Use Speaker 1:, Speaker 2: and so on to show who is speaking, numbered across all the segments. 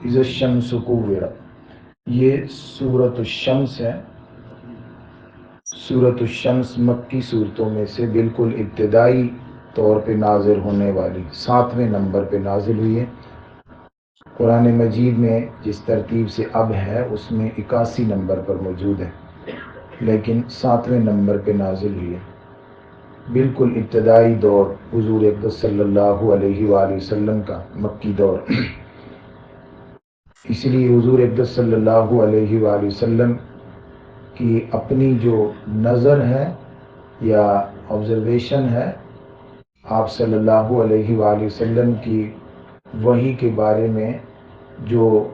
Speaker 1: اذا الشمس کورت، یہ سورۃ الشمس ہے۔ سورۃ الشمس مکی صورتوں میں سے بالکل ابتدائی طور پہ نازل ہونے والی 7ویں نمبر پہ نازل ہوئی ہے۔ قرآن مجید میں جس ترتیب سے اب ہے اس میں 81 نمبر پر موجود ہے، لیکن 7ویں نمبر پہ نازل ہوئی ہے۔ بالکل ابتدائی دور حضور اقدس صلی اللہ علیہ وآلہ وسلم کا مکی دور، اس لیے حضور اقدس صلی اللہ علیہ وآلہ وسلم کی اپنی جو نظر ہے یا آبزرویشن ہے، آپ صلی اللہ علیہ وآلہ وسلم کی وحی کے بارے میں جو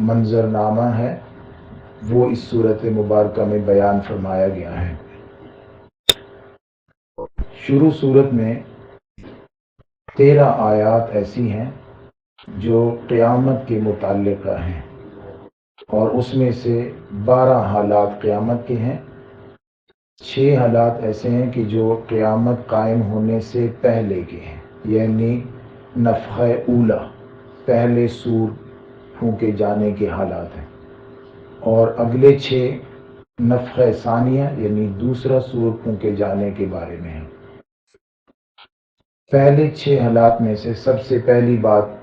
Speaker 1: منظرنامہ ہے وہ اس صورت مبارکہ میں بیان فرمایا گیا ہے۔ شروع صورت میں 13 آیات ایسی ہیں جو قیامت کے متعلقہ ہیں، اور اس میں سے 12 حالات قیامت کے ہیں۔ 6 حالات ایسے ہیں کہ جو قیامت قائم ہونے سے پہلے کے ہیں، یعنی نفخہ اولا، پہلے سور پھونکے جانے کے حالات ہیں، اور اگلے 6 نفخہ ثانیہ یعنی دوسرا سور پھونکے جانے کے بارے میں ہیں۔ پہلے 6 حالات میں سے سب سے پہلی بات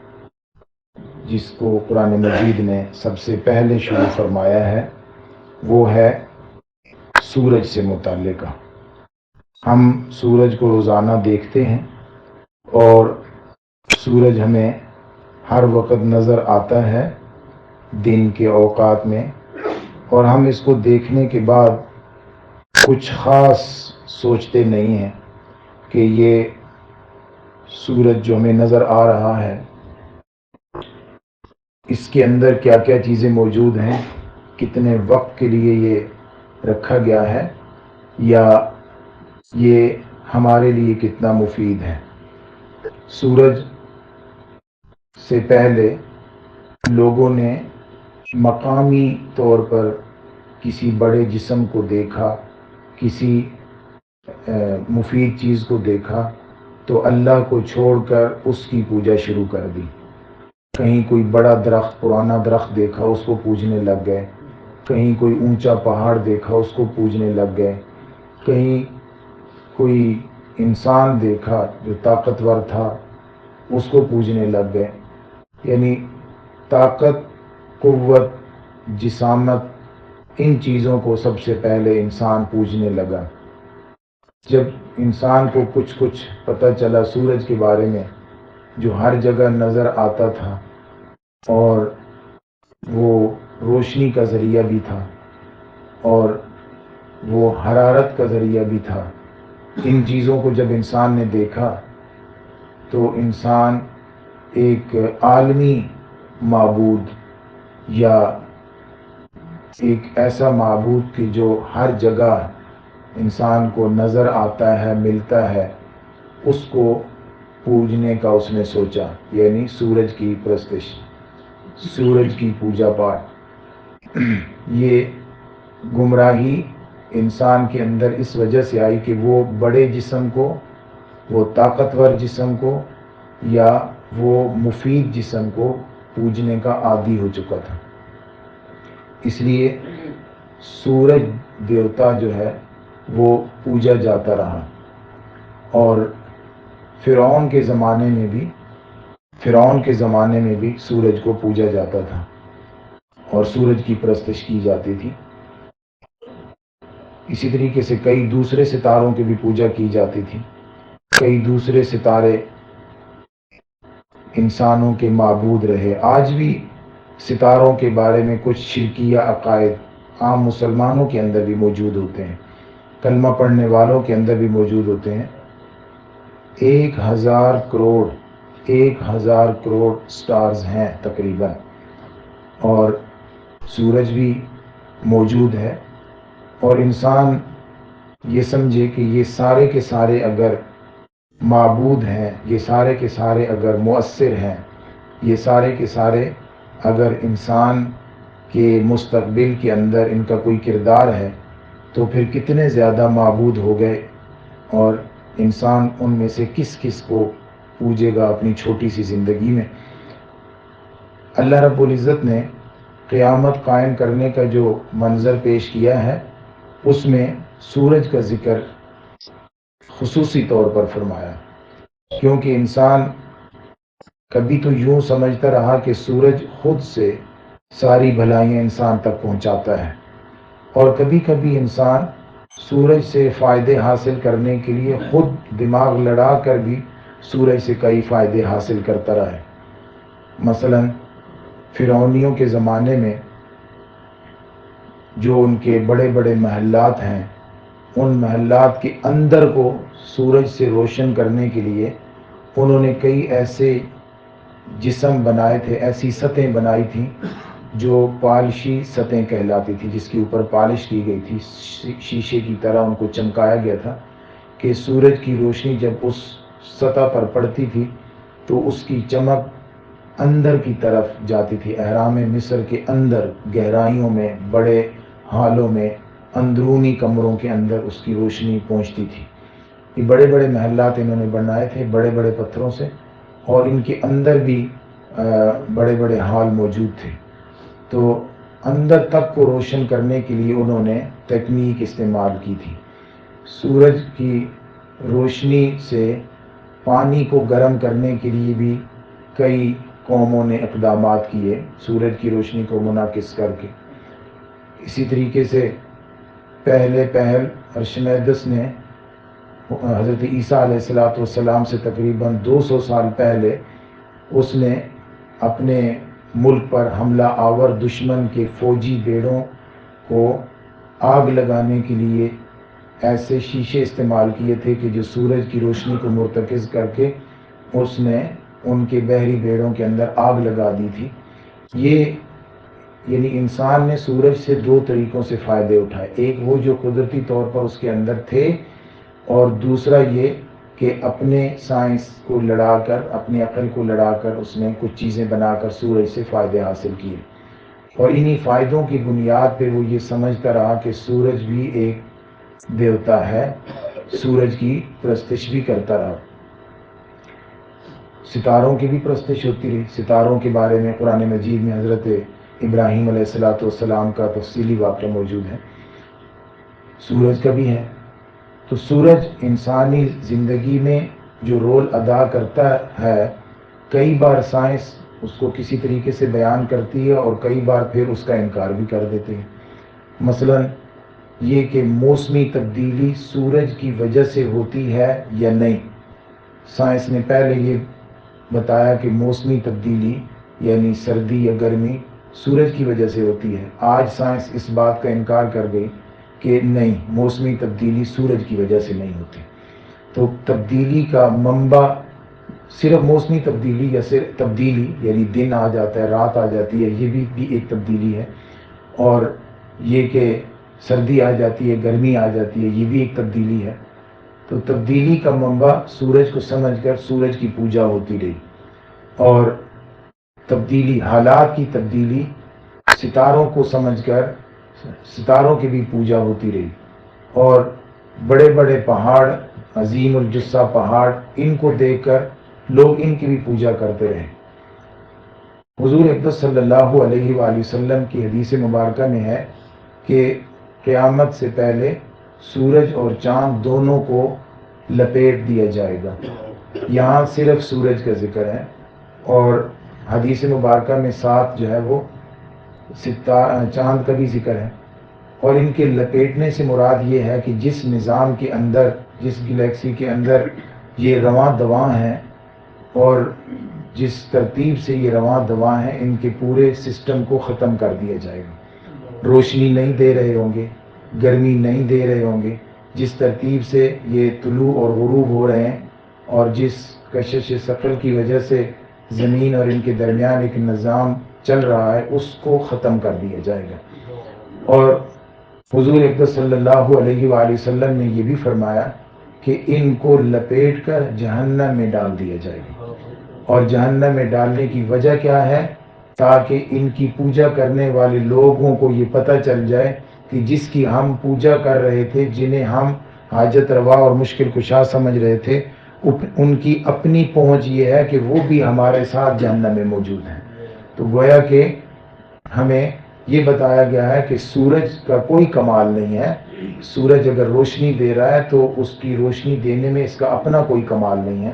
Speaker 1: جس کو قرآن مجید نے سب سے پہلے شروع فرمایا ہے وہ ہے سورج سے متعلقہ۔ ہم سورج کو روزانہ دیکھتے ہیں اور سورج ہمیں ہر وقت نظر آتا ہے دن کے اوقات میں، اور ہم اس کو دیکھنے کے بعد کچھ خاص سوچتے نہیں ہیں کہ یہ سورج جو ہمیں نظر آ رہا ہے اس کے اندر کیا کیا چیزیں موجود ہیں، کتنے وقت کے لیے یہ رکھا گیا ہے، یا یہ ہمارے لیے کتنا مفید ہے۔ سورج سے پہلے لوگوں نے مقامی طور پر کسی بڑے جسم کو دیکھا، کسی مفید چیز کو دیکھا تو اللہ کو چھوڑ کر اس کی پوجا شروع کر دی۔ کہیں کوئی بڑا درخت، پرانا درخت دیکھا اس کو پوجنے لگ گئے، کہیں کوئی اونچا پہاڑ دیکھا اس کو پوجنے لگ گئے، کہیں کوئی انسان دیکھا جو طاقتور تھا اس کو پوجنے لگ گئے۔ یعنی طاقت، قوت، جسامت، ان چیزوں کو سب سے پہلے انسان پوجنے لگا۔ جب انسان کو کچھ پتہ چلا سورج کے بارے میں جو ہر جگہ نظر آتا تھا اور وہ روشنی کا ذریعہ بھی تھا اور وہ حرارت کا ذریعہ بھی تھا، ان چیزوں کو جب انسان نے دیکھا تو انسان ایک عالمی معبود یا ایک ایسا معبود کہ جو ہر جگہ انسان کو نظر آتا ہے، ملتا ہے، اس کو پوجنے کا اس نے سوچا، یعنی سورج کی پرستش، سورج کی پوجا پاٹ۔ یہ گمراہی انسان کے اندر اس وجہ سے آئی کہ وہ بڑے جسم کو، وہ طاقتور جسم کو یا وہ مفید جسم کو پوجنے کا عادی ہو چکا تھا۔ اس لیے سورج دیوتا جو ہے وہ پوجا جاتا رہا، اور فرعون کے زمانے میں بھی سورج کو پوجا جاتا تھا اور سورج کی پرستش کی جاتی تھی۔ اسی طریقے سے کئی دوسرے ستاروں کی بھی پوجا کی جاتی تھی۔ کئی دوسرے ستارے انسانوں کے معبود رہے۔ آج بھی ستاروں کے بارے میں کچھ شرکیہ عقائد عام مسلمانوں کے اندر بھی موجود ہوتے ہیں، کلمہ پڑھنے والوں کے اندر بھی موجود ہوتے ہیں۔ 1000 کروڑ سٹارز ہیں تقریباً، اور سورج بھی موجود ہے، اور انسان یہ سمجھے کہ یہ سارے کے سارے اگر معبود ہیں، یہ سارے کے سارے اگر مؤثر ہیں، یہ سارے کے سارے اگر انسان کے مستقبل کے اندر ان کا کوئی کردار ہے تو پھر کتنے زیادہ معبود ہو گئے، اور انسان ان میں سے کس کس کو پوجے گا اپنی چھوٹی سی زندگی میں۔ اللہ رب العزت نے قیامت قائم کرنے کا جو منظر پیش کیا ہے اس میں سورج کا ذکر خصوصی طور پر فرمایا، کیونکہ انسان کبھی تو یوں سمجھتا رہا کہ سورج خود سے ساری بھلائیاں انسان تک پہنچاتا ہے، اور کبھی کبھی انسان سورج سے فائدے حاصل کرنے کے لیے خود دماغ لڑا کر بھی سورج سے کئی فائدے حاصل کرتا رہا ہے۔ مثلا فرعونیوں کے زمانے میں جو ان کے بڑے بڑے محلات ہیں، ان محلات کے اندر کو سورج سے روشن کرنے کے لیے انہوں نے کئی ایسے جسم بنائے تھے، ایسی سطحیں بنائی تھیں جو پالشی سطحیں کہلاتی تھی، جس کے اوپر پالش کی گئی تھی، شیشے کی طرح ان کو چمکایا گیا تھا کہ سورج کی روشنی جب اس سطح پر پڑتی تھی تو اس کی چمک اندر کی طرف جاتی تھی، احرام مصر کے اندر گہرائیوں میں، بڑے ہالوں میں، اندرونی کمروں کے اندر اس کی روشنی پہنچتی تھی۔ یہ بڑے بڑے محلات انہوں نے بنائے تھے بڑے بڑے پتھروں سے، اور ان کے اندر بھی بڑے بڑے ہال موجود تھے۔ تو اندر تک کو روشن کرنے کے لیے انہوں نے تکنیک استعمال کی تھی۔ سورج کی روشنی سے پانی کو گرم کرنے کے لیے بھی کئی قوموں نے اقدامات کیے، سورج کی روشنی کو منعکس کر کے۔ اسی طریقے سے پہل ارشمیدس نے حضرت عیسیٰ علیہ السلام سے تقریباً 200 سال پہلے اس نے اپنے ملک پر حملہ آور دشمن کے فوجی بیڑوں کو آگ لگانے کے لیے ایسے شیشے استعمال کیے تھے کہ جو سورج کی روشنی کو مرتکز کر کے اس نے ان کے بحری بیڑوں کے اندر آگ لگا دی تھی۔ یہ یعنی انسان نے سورج سے دو طریقوں سے فائدے اٹھائے، ایک وہ جو قدرتی طور پر اس کے اندر تھے، اور دوسرا یہ کہ اپنے سائنس کو لڑا کر، اپنی عقل کو لڑا کر اس نے کچھ چیزیں بنا کر سورج سے فائدے حاصل کیے، اور انہی فائدوں کی بنیاد پہ وہ یہ سمجھتا رہا کہ سورج بھی ایک دیوتا ہے، سورج کی پرستش بھی کرتا رہا۔ ستاروں کی بھی پرستش ہوتی رہی۔ ستاروں کے بارے میں قرآن مجید میں حضرت ابراہیم علیہ السلام کا تفصیلی واقعہ موجود ہے، سورج کا بھی ہے۔ تو سورج انسانی زندگی میں جو رول ادا کرتا ہے، کئی بار سائنس اس کو کسی طریقے سے بیان کرتی ہے اور کئی بار پھر اس کا انکار بھی کر دیتے ہیں۔ مثلا یہ کہ موسمی تبدیلی سورج کی وجہ سے ہوتی ہے یا نہیں، سائنس نے پہلے یہ بتایا کہ موسمی تبدیلی یعنی سردی یا گرمی سورج کی وجہ سے ہوتی ہے۔ آج سائنس اس بات کا انکار کر گئی کہ نہیں، موسمی تبدیلی سورج کی وجہ سے نہیں ہوتی۔ تو تبدیلی کا منبع صرف موسمی تبدیلی یا صرف تبدیلی یعنی دن آ جاتا ہے، رات آ جاتی ہے، یہ بھی ایک تبدیلی ہے، اور یہ کہ سردی آ جاتی ہے، گرمی آ جاتی ہے، یہ بھی ایک تبدیلی ہے۔ تو تبدیلی کا منبع سورج کو سمجھ کر سورج کی پوجا ہوتی رہی، اور تبدیلی، حالات کی تبدیلی ستاروں کو سمجھ کر ستاروں کی بھی پوجا ہوتی رہی، اور بڑے بڑے پہاڑ، عظیم الجثہ پہاڑ، ان کو دیکھ کر لوگ ان کی بھی پوجا کرتے رہے۔ حضور اقدس صلی اللہ علیہ وآلہ وسلم کی حدیث مبارکہ میں ہے کہ قیامت سے پہلے سورج اور چاند دونوں کو لپیٹ دیا جائے گا۔ یہاں صرف سورج کا ذکر ہے، اور حدیث مبارکہ میں ساتھ جو ہے وہ چاند کا بھی ذکر ہے، اور ان کے لپیٹنے سے مراد یہ ہے کہ جس نظام کے اندر، جس گلیکسی کے اندر یہ رواں دواں ہیں، اور جس ترتیب سے یہ رواں دواں ہیں، ان کے پورے سسٹم کو ختم کر دیا جائے گا۔ روشنی نہیں دے رہے ہوں گے، گرمی نہیں دے رہے ہوں گے، جس ترتیب سے یہ طلوع اور غروب ہو رہے ہیں، اور جس کشش ثقل کی وجہ سے زمین اور ان کے درمیان ایک نظام چل رہا ہے، اس کو ختم کر دیا جائے گا۔ اور حضور اقدس صلی اللہ علیہ وآلہ وسلم نے یہ بھی فرمایا کہ ان کو لپیٹ کر جہنم میں ڈال دیا جائے گا، اور جہنم میں ڈالنے کی وجہ کیا ہے؟ تاکہ ان کی پوجا کرنے والے لوگوں کو یہ پتہ چل جائے کہ جس کی ہم پوجا کر رہے تھے، جنہیں ہم حاجت روا اور مشکل کشا سمجھ رہے تھے، ان کی اپنی پہنچ یہ ہے کہ وہ بھی ہمارے ساتھ جہنم میں موجود ہیں۔ تو گویا کہ ہمیں یہ بتایا گیا ہے کہ سورج کا کوئی کمال نہیں ہے. سورج اگر روشنی دے رہا ہے تو اس کی روشنی دینے میں اس کا اپنا کوئی کمال نہیں ہے.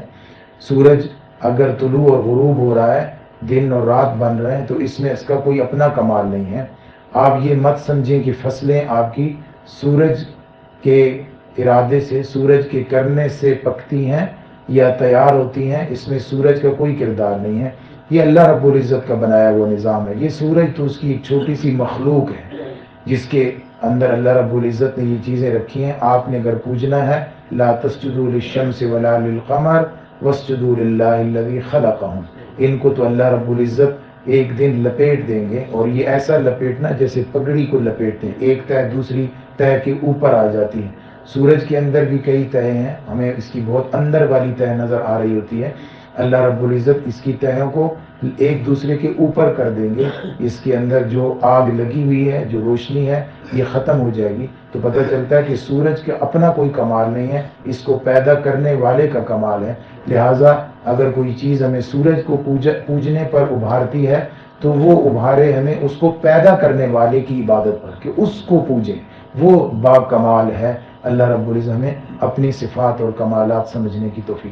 Speaker 1: سورج اگر طلوع اور غروب ہو رہا ہے، دن اور رات بن رہے ہیں، تو اس میں اس کا کوئی اپنا کمال نہیں ہے. آپ یہ مت سمجھیں کہ فصلیں آپ کی سورج کے ارادے سے، سورج کے کرنے سے پکتی ہیں یا تیار ہوتی ہیں. اس میں سورج کا کوئی کردار نہیں ہے. یہ اللہ رب العزت کا بنایا ہوا نظام ہے. یہ سورج تو اس کی ایک چھوٹی سی مخلوق ہے جس کے اندر اللہ رب العزت نے یہ چیزیں رکھی ہیں. آپ نے اگر پوجنا ہے، لا تسجدوا للشمس ولا للقمر واسجدوا للہ الذی خلقہم. ان کو تو اللہ رب العزت ایک دن لپیٹ دیں گے، اور یہ ایسا لپیٹنا جیسے پگڑی کو لپیٹتے ہیں، ایک تہہ دوسری تہہ کے اوپر آ جاتی ہے. سورج کے اندر بھی کئی تہیں ہیں، ہمیں اس کی بہت اندر والی تہہ نظر آ رہی ہوتی ہے. اللہ رب العزت اس کی تہوں کو ایک دوسرے کے اوپر کر دیں گے. اس کے اندر جو آگ لگی ہوئی ہے، جو روشنی ہے، یہ ختم ہو جائے گی. تو پتہ چلتا ہے کہ سورج کا اپنا کوئی کمال نہیں ہے، اس کو پیدا کرنے والے کا کمال ہے. لہٰذا اگر کوئی چیز ہمیں سورج کو پوجنے پر ابھارتی ہے تو وہ ابھارے ہمیں اس کو پیدا کرنے والے کی عبادت پر، کہ اس کو پوجیں. وہ با کمال ہے. اللہ رب العزت ہمیں اپنی صفات اور کمالات سمجھنے کی توفیق